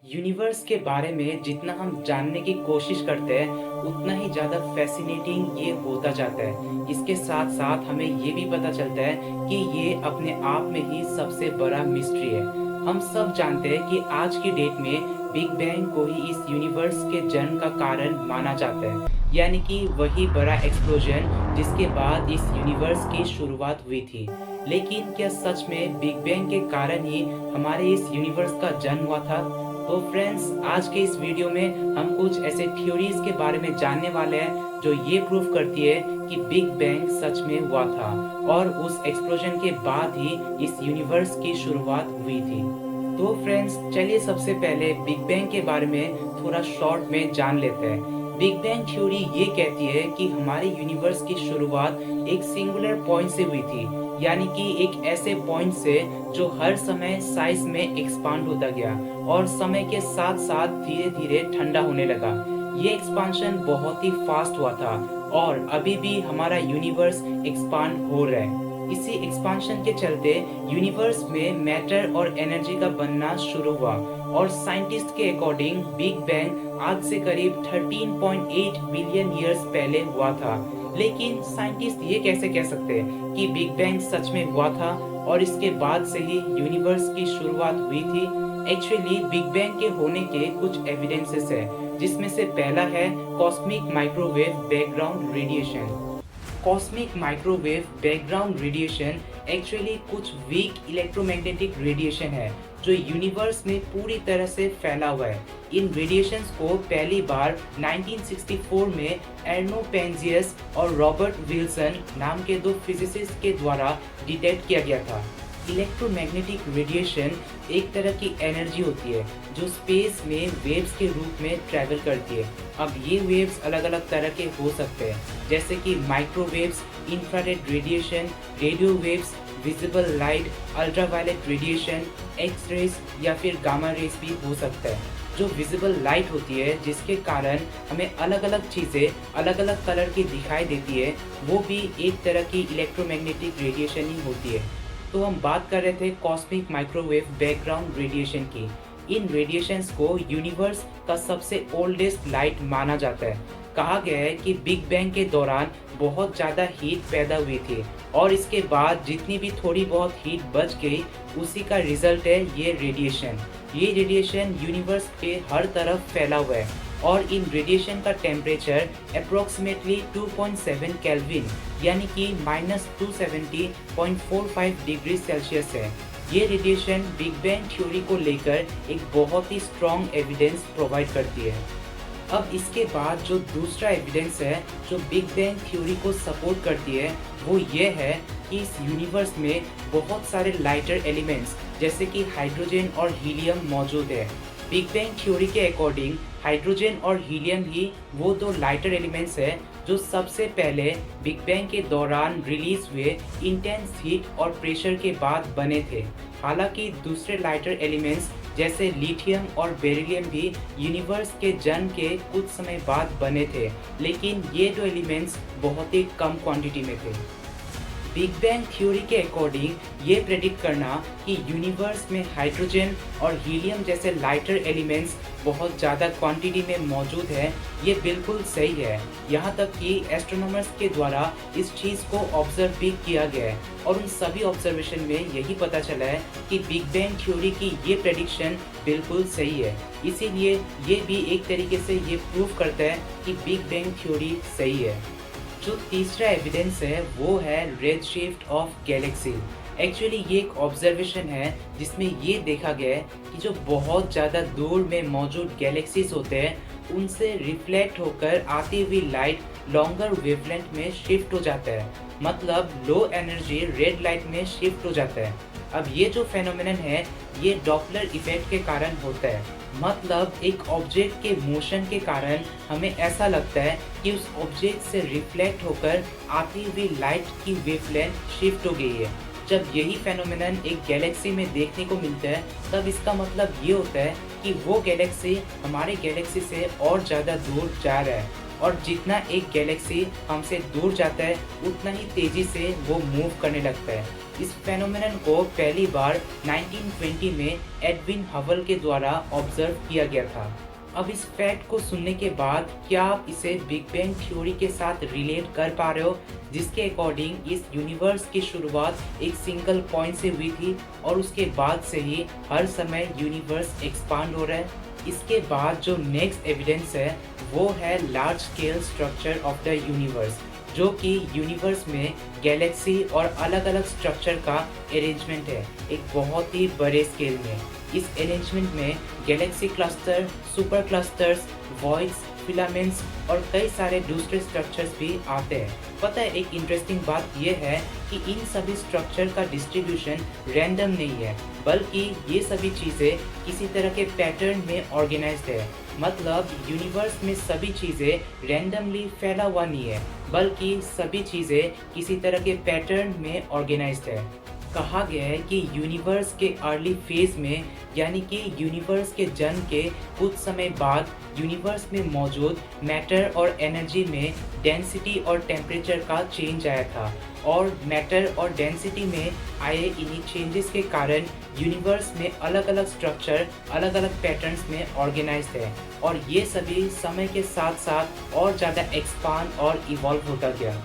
Universe के बारे में जितना हम जानने की कोशिश करते हैं उतना ही ज़्यादा फैसिनेटिंग ये होता जाता है। इसके साथ साथ हमें ये भी पता चलता है कि ये अपने आप में ही सबसे बड़ा मिस्ट्री है। हम सब जानते हैं कि आज की डेट में बिग बैंग को ही इस यूनिवर्स के जन्म का कारण माना जाता है, यानी कि वही बड़ा एक्सप्लोजन जिसके बाद इस यूनिवर्स की शुरुआत हुई थी। लेकिन क्या सच में बिग बैंग के कारण ही हमारे इस यूनिवर्स का जन्म हुआ था? तो फ्रेंड्स, आज के इस वीडियो में हम कुछ ऐसे थ्योरीज के बारे में जानने वाले हैं जो ये प्रूव करती है कि बिग बैंग सच में हुआ था और उस एक्सप्लोजन के बाद ही इस यूनिवर्स की शुरुआत हुई थी। तो फ्रेंड्स, चलिए सबसे पहले बिग बैंग के बारे में थोड़ा शॉर्ट में जान लेते हैं। बिग बैंग थ्योरी ये कहती है कि हमारे यूनिवर्स की शुरुआत एक सिंगुलर पॉइंट से हुई थी, यानी कि एक ऐसे पॉइंट से जो हर समय साइज में एक्सपांड होता गया और समय के साथ साथ धीरे धीरे ठंडा होने लगा। ये एक्सपांशन बहुत ही फास्ट हुआ था और अभी भी हमारा यूनिवर्स एक्सपांड हो रहा है। इसी एक्सपांशन के चलते यूनिवर्स में मैटर और एनर्जी का बनना शुरू हुआ और साइंटिस्ट के अकॉर्डिंग बिग बैंग आज से करीब 13.8 बिलियन ईयर्स पहले हुआ था। लेकिन साइंटिस्ट ये कैसे कह सकते हैं कि बिग बैंग सच में हुआ था और इसके बाद से ही यूनिवर्स की शुरुआत हुई थी? एक्चुअली बिग बैंग के होने के कुछ एविडेंसेस है, जिसमें से पहला है cosmic microwave background radiation. Cosmic microwave background radiation actually कुछ वीक इलेक्ट्रोमैग्नेटिक रेडिएशन है जो यूनिवर्स में पूरी तरह से फैला हुआ है। इन रेडिएशंस को पहली बार 1964 में एर्नो पेंजियस और रॉबर्ट विल्सन नाम के दो फिजिसिस्ट के द्वारा डिटेक्ट किया गया था। इलेक्ट्रोमैग्नेटिक रेडिएशन एक तरह की एनर्जी होती है जो स्पेस में वेव्स के रूप में ट्रैवल करती है। अब ये वेव्स अलग अलग तरह के हो सकते हैं, जैसे कि microwaves, infrared radiation, radio waves, visible light, ultraviolet radiation, X rays या फिर गामा रेज भी हो सकता है। जो विजिबल लाइट होती है जिसके कारण हमें अलग अलग चीज़ें अलग अलग कलर की दिखाई देती है, वो भी एक तरह की इलेक्ट्रोमैग्नेटिक रेडिएशन ही होती है। तो हम बात कर रहे थे कॉस्मिक माइक्रोवेव बैकग्राउंड रेडिएशन की। इन रेडिएशंस को यूनिवर्स का सबसे ओल्डेस्ट लाइट माना जाता है। कहा गया है कि बिग बैंग के दौरान बहुत ज़्यादा हीट पैदा हुई थी और इसके बाद जितनी भी थोड़ी बहुत हीट बच गई उसी का रिजल्ट है ये रेडिएशन। ये रेडिएशन यूनिवर्स के हर तरफ फैला हुआ है और इन रेडिएशन का टेम्परेचर अप्रोक्सीमेटली 2.7 केल्विन यानी कि -270.45 डिग्री सेल्सियस है। ये रेडिएशन बिग बैंग थ्योरी को लेकर एक बहुत ही स्ट्रॉन्ग एविडेंस प्रोवाइड करती है। अब इसके बाद जो दूसरा एविडेंस है जो बिग बैंग थ्योरी को सपोर्ट करती है वो ये है कि इस यूनिवर्स में बहुत सारे लाइटर एलिमेंट्स जैसे कि हाइड्रोजन और हीलियम मौजूद है। बिग बैंग थ्योरी के अकॉर्डिंग हाइड्रोजन और हीलियम ही वो दो लाइटर एलिमेंट्स हैं जो सबसे पहले बिग बैंग के दौरान रिलीज हुए इंटेंस हीट और प्रेशर के बाद बने थे। हालांकि दूसरे लाइटर एलिमेंट्स जैसे लिथियम और बेरिलियम भी यूनिवर्स के जन्म के कुछ समय बाद बने थे, लेकिन ये दो एलिमेंट्स बहुत ही कम क्वांटिटी में थे। बिग बैंग थ्योरी के अकॉर्डिंग ये प्रेडिक्ट करना कि यूनिवर्स में हाइड्रोजन और हीलियम जैसे लाइटर एलिमेंट्स बहुत ज़्यादा क्वांटिटी में मौजूद है, ये बिल्कुल सही है। यहाँ तक कि एस्ट्रोनॉमर्स के द्वारा इस चीज़ को ऑब्जर्व भी किया गया है और उन सभी ऑब्जर्वेशन में यही पता चला है कि बिग बैंग थ्योरी की ये प्रेडिक्शन बिल्कुल सही है। इसीलिए ये भी एक तरीके से ये प्रूव करता है कि बिग बैंग थ्योरी सही है। जो तीसरा एविडेंस है वो है रेडशिफ्ट ऑफ गैलेक्सी। एक्चुअली ये एक ऑब्जर्वेशन है जिसमें ये देखा गया है कि जो बहुत ज़्यादा दूर में मौजूद गैलेक्सीज होते हैं उनसे रिफ्लेक्ट होकर आती हुई लाइट लॉन्गर वेवलेंथ में शिफ्ट हो जाता है, मतलब लो एनर्जी रेड लाइट में शिफ्ट हो जाता है। अब ये जो फेनोमेनन है ये डॉपलर इफेक्ट के कारण होता है, मतलब एक ऑब्जेक्ट के मोशन के कारण हमें ऐसा लगता है कि उस ऑब्जेक्ट से रिफ्लेक्ट होकर आती हुई लाइट की वेवलेंथ शिफ्ट हो गई है। जब यही फेनोमेनन एक गैलेक्सी में देखने को मिलता है तब इसका मतलब ये होता है कि वो गैलेक्सी हमारे गैलेक्सी से और ज़्यादा दूर जा रहा है और जितना एक गैलेक्सी हमसे दूर जाता है उतना ही तेज़ी से वो मूव करने लगता है। इस फेनोमेनन को पहली बार 1920 में एडविन हबल के द्वारा ऑब्जर्व किया गया था। अब इस फैक्ट को सुनने के बाद क्या आप इसे बिग बैंग थ्योरी के साथ रिलेट कर पा रहे हो, जिसके अकॉर्डिंग इस यूनिवर्स की शुरुआत एक सिंगल पॉइंट से हुई थी और उसके बाद से ही हर समय यूनिवर्स एक्सपांड हो रहा है। इसके बाद जो नेक्स्ट एविडेंस है वो है large scale structure of the universe, जो कि यूनिवर्स में गैलेक्सी और अलग अलग स्ट्रक्चर का अरेंजमेंट है एक बहुत ही बड़े स्केल में। इस अरेंजमेंट में Galaxy cluster, super clusters, voids, filaments और कई सारे दूसरे स्ट्रक्चर्स भी आते हैं। पता है एक इंटरेस्टिंग बात यह है कि इन सभी स्ट्रक्चर का डिस्ट्रीब्यूशन रैंडम नहीं है, बल्कि ये सभी चीज़ें किसी तरह के पैटर्न में ऑर्गेनाइज्ड है। मतलब यूनिवर्स में सभी चीज़ें रैंडमली फैला हुआ नहीं है, बल्कि सभी चीज़ें किसी तरह के पैटर्न में ऑर्गेनाइज्ड है। कहा गया है कि यूनिवर्स के अर्ली फेज में, यानी कि यूनिवर्स के जन्म के कुछ समय बाद, यूनिवर्स में मौजूद मैटर और एनर्जी में डेंसिटी और टेम्परेचर का चेंज आया था, और मैटर और डेंसिटी में आए इन्हीं चेंजेस के कारण यूनिवर्स में अलग अलग स्ट्रक्चर अलग अलग पैटर्न्स में ऑर्गेनाइज्ड है, और ये सभी समय के साथ साथ और ज़्यादा एक्सपांड और इवॉल्व होता गया।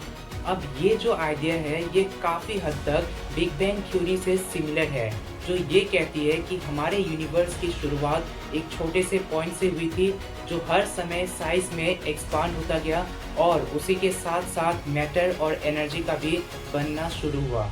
अब ये जो आइडिया है ये काफ़ी हद तक बिग बैंग थ्योरी से सिमिलर है, जो ये कहती है कि हमारे यूनिवर्स की शुरुआत एक छोटे से पॉइंट से हुई थी, जो हर समय साइज में एक्सपांड होता गया और उसी के साथ साथ मैटर और एनर्जी का भी बनना शुरू हुआ।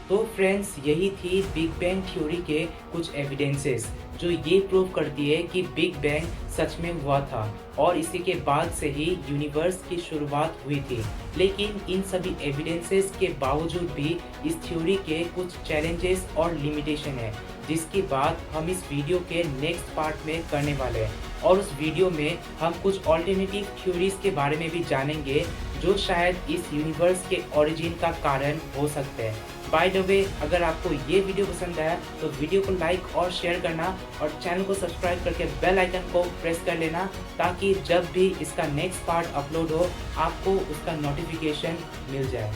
तो फ्रेंड्स, यही थी बिग बैंग थ्योरी के कुछ एविडेंसेस, जो ये प्रूव करती है कि बिग बैंग सच में हुआ था और इसी के बाद से ही यूनिवर्स की शुरुआत हुई थी। लेकिन इन सभी एविडेंसेस के बावजूद भी इस थ्योरी के कुछ चैलेंजेस और लिमिटेशन है, जिसकी बात हम इस वीडियो के नेक्स्ट पार्ट में करने वाले हैं। और उस वीडियो में हम कुछ ऑल्टरनेटिव थ्योरीज के बारे में भी जानेंगे, जो शायद इस यूनिवर्स के ओरिजिन का कारण हो सकते हैं। बाय द वे, अगर आपको ये वीडियो पसंद आया तो वीडियो को लाइक और शेयर करना, और चैनल को सब्सक्राइब करके बेल आइकन को प्रेस कर लेना, ताकि जब भी इसका नेक्स्ट पार्ट अपलोड हो आपको उसका नोटिफिकेशन मिल जाए।